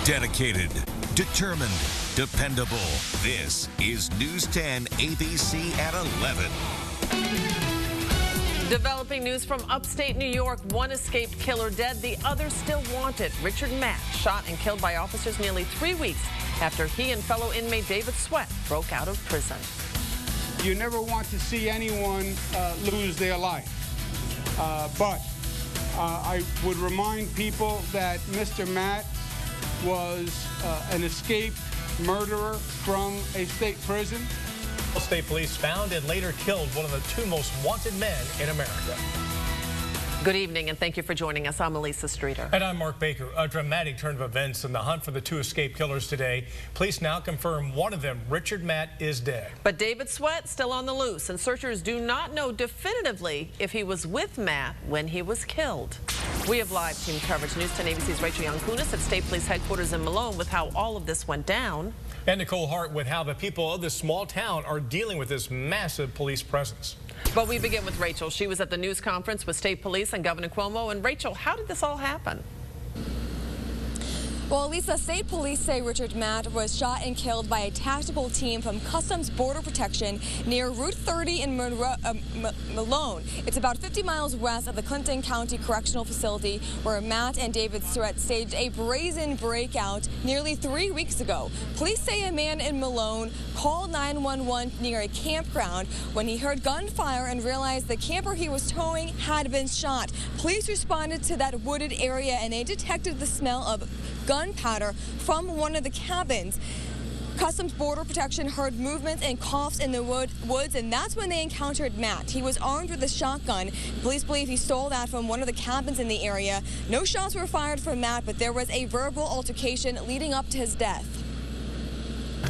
Dedicated, determined, dependable. This is News 10 ABC at 11. Developing news from upstate New York. One escaped killer dead, the other still wanted. Richard Matt shot and killed by officers nearly 3 weeks after he and fellow inmate David Sweat broke out of prison. You never want to see anyone lose their life. But I would remind people that Mr. Matt was an escaped murderer from a state prison. State police found and later killed one of the two most wanted men in America. Good evening, and thank you for joining us. I'm Elisa Streeter. And I'm Mark Baker. A dramatic turn of events in the hunt for the two escaped killers today. Police now confirm one of them, Richard Matt, is dead. But David Sweat still on the loose, and searchers do not know definitively if he was with Matt when he was killed. We have live team coverage. News 10 ABC's Rachel Young-Kunis at State Police Headquarters in Malone with how all of this went down. And Nicole Hart with how the people of this small town are dealing with this massive police presence. But we begin with Rachel. She was at the news conference with State Police and Governor Cuomo. And Rachel, how did this all happen? Well, Lisa, State Police say Richard Matt was shot and killed by a tactical team from Customs Border Protection near Route 30 in Malone. It's about 50 miles west of the Clinton County Correctional Facility, where Matt and David Sweat staged a brazen breakout nearly 3 weeks ago. Police say a man in Malone called 911 near a campground when he heard gunfire and realized the camper he was towing had been shot. Police responded to that wooded area and they detected the smell of gunpowder from one of the cabins. Customs Border Protection heard movements and coughs in the woods, and that's when they encountered Matt. He was armed with a shotgun. Police believe he stole that from one of the cabins in the area. No shots were fired from Matt, but there was a verbal altercation leading up to his death.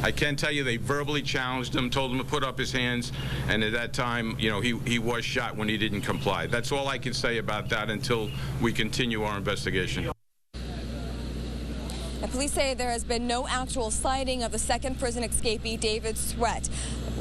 I can tell you they verbally challenged him, told him to put up his hands, and at that time, you know, he was shot when he didn't comply. That's all I can say about that until we continue our investigation. And police say there has been no actual sighting of the second prison escapee, David Sweat.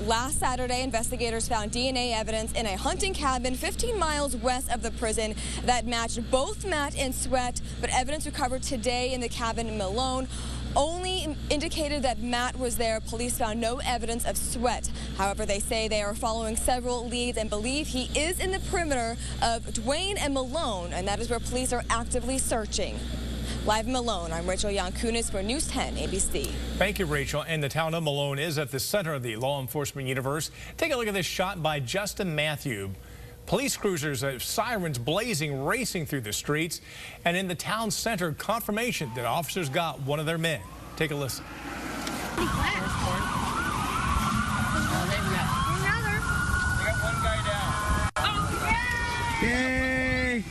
Last Saturday, investigators found DNA evidence in a hunting cabin 15 miles west of the prison that matched both Matt and Sweat, but evidence recovered today in the cabin in Malone only indicated that Matt was there. Police found no evidence of Sweat. However, they say they are following several leads and believe he is in the perimeter of Duane and Malone, and that is where police are actively searching. Live in Malone, I'm Rachel Young-Kunis for News 10 ABC. Thank you, Rachel. And the town of Malone is at the center of the law enforcement universe. Take a look at this shot by Justin Matthew. Police cruisers, sirens blazing, racing through the streets. And in the town center, confirmation that officers got one of their men. Take a listen. We got one guy down. Oh, yeah! Yay!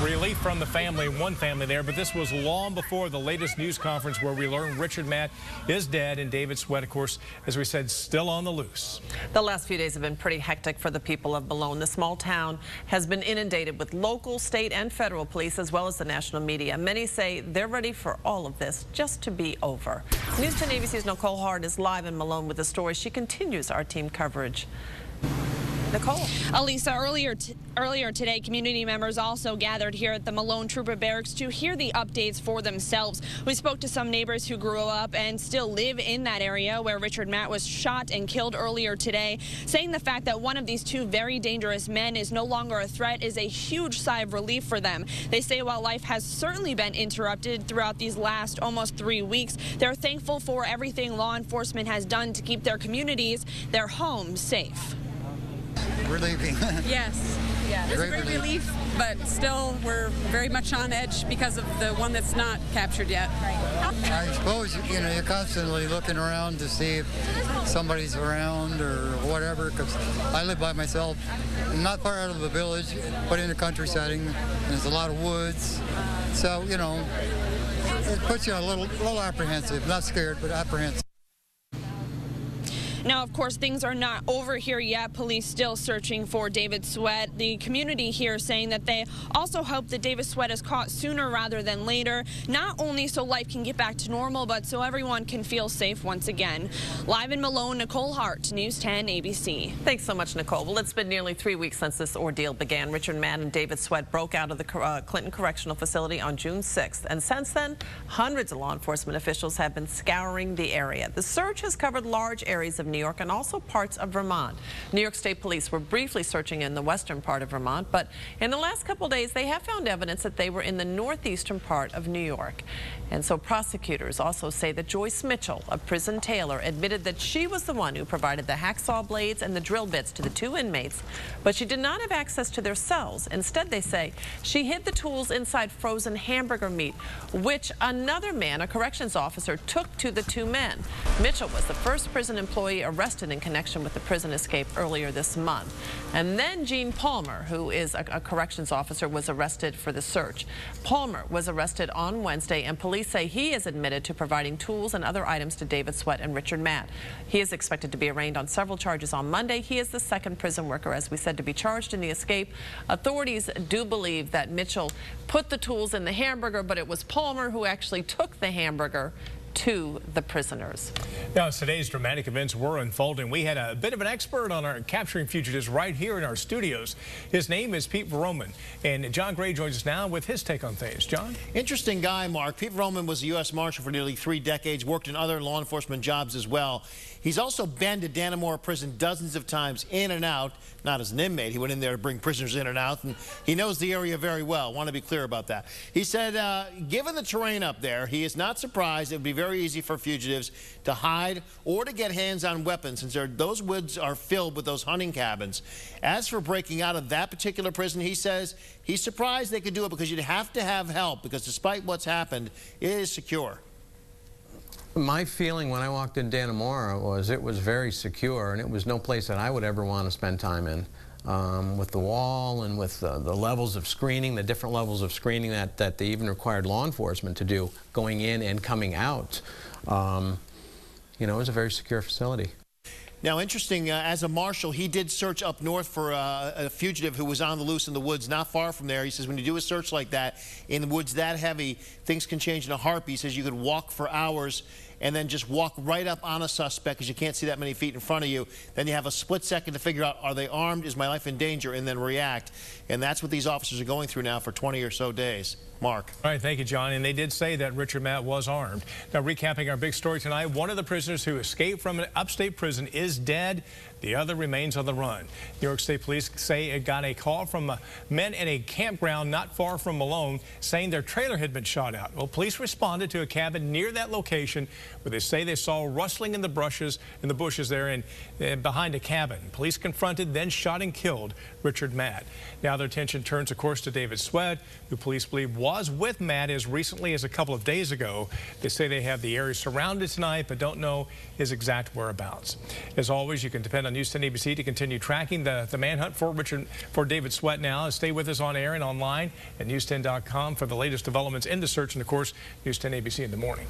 Relief from the family, one family there, but this was long before the latest news conference where we learned Richard Matt is dead and David Sweat, of course, as we said, still on the loose. The last few days have been pretty hectic for the people of Malone. The small town has been inundated with local, state, and federal police, as well as the national media. Many say they're ready for all of this just to be over. News 10 ABC's Nicole Hart is live in Malone with the story. She continues our team coverage. Nicole. Elisa, earlier today, community members also gathered here at the Malone Trooper Barracks to hear the updates for themselves. We spoke to some neighbors who grew up and still live in that area where Richard Matt was shot and killed earlier today, saying the fact that one of these two very dangerous men is no longer a threat is a huge sigh of relief for them. They say while life has certainly been interrupted throughout these last almost 3 weeks, they're thankful for everything law enforcement has done to keep their communities, their homes safe. Relieving. Yes. Yeah, it's a great relief, but still we're very much on edge because of the one that's not captured yet. I suppose, you know, you're constantly looking around to see if somebody's around or whatever, because I live by myself, not far out of the village, but in a country setting, and there's a lot of woods. So, you know, it puts you a little apprehensive, not scared, but apprehensive. Now, of course, things are not over here yet. Police still searching for David Sweat. The community here saying that they also hope that David Sweat is caught sooner rather than later, not only so life can get back to normal, but so everyone can feel safe once again. Live in Malone, Nicole Hart, News 10 ABC. Thanks so much, Nicole. Well, it's been nearly 3 weeks since this ordeal began. Richard Matt and David Sweat broke out of the Clinton Correctional Facility on June 6th, and since then, hundreds of law enforcement officials have been scouring the area. The search has covered large areas of New York and also parts of Vermont. New York State Police were briefly searching in the western part of Vermont, but in the last couple of days, they have found evidence that they were in the northeastern part of New York. And so prosecutors also say that Joyce Mitchell, a prison tailor, admitted that she was the one who provided the hacksaw blades and the drill bits to the 2 inmates, but she did not have access to their cells. Instead, they say, she hid the tools inside frozen hamburger meat, which another man, a corrections officer, took to the 2 men. Mitchell was the first prison employee arrested in connection with the prison escape earlier this month. And then Gene Palmer, who is a corrections officer, was arrested for the search. Palmer was arrested on Wednesday, and police say he is admitted to providing tools and other items to David Sweat and Richard Matt. He is expected to be arraigned on several charges on Monday. He is the second prison worker, as we said, to be charged in the escape. Authorities do believe that Mitchell put the tools in the hamburger, but it was Palmer who actually took the hamburger to the prisoners. Now, as today's dramatic events were unfolding, we had a bit of an expert on our capturing fugitives right here in our studios. His name is Pete Verroman, and John Gray joins us now with his take on things. John? Interesting guy, Mark. Pete Verroman was a U.S. Marshal for nearly 3 decades, worked in other law enforcement jobs as well. He's also been to Dannemora prison dozens of times, in and out, not as an inmate. He went in there to bring prisoners in and out, and he knows the area very well. I want to be clear about that. He said, given the terrain up there, he is not surprised it would be very easy for fugitives to hide or to get hands on weapons, since those woods are filled with those hunting cabins. As for breaking out of that particular prison, he says he's surprised they could do it because you'd have to have help, because despite what's happened, it is secure. My feeling when I walked in Dannemora was it was very secure, and it was no place that I would ever want to spend time in. With the wall and with the levels of screening, the different levels of screening that they even required law enforcement to do, going in and coming out, you know, it was a very secure facility. Now, interesting, as a marshal, he did search up north for a fugitive who was on the loose in the woods not far from there. He says when you do a search like that, in the woods that heavy, things can change in a heartbeat. He says you could walk for hours and then just walk right up on a suspect because you can't see that many feet in front of you. Then you have a split second to figure out, are they armed? Is my life in danger? And then react. And that's what these officers are going through now for 20 or so days. Mark. All right, thank you, John. And they did say that Richard Matt was armed. Now, recapping our big story tonight, one of the prisoners who escaped from an upstate prison is dead. The other remains on the run. New York State Police say it got a call from men in a campground not far from Malone saying their trailer had been shot out. Well, police responded to a cabin near that location where they say they saw rustling in the bushes there and behind a cabin. Police confronted, then shot and killed Richard Matt. Now their attention turns, of course, to David Sweat, who police believe was with Matt as recently as a couple of days ago. They say they have the area surrounded tonight, but don't know his exact whereabouts. As always, you can depend on News 10 ABC to continue tracking the manhunt for David Sweat now. Stay with us on air and online at news10.com for the latest developments in the search, and of course, News 10 ABC in the morning.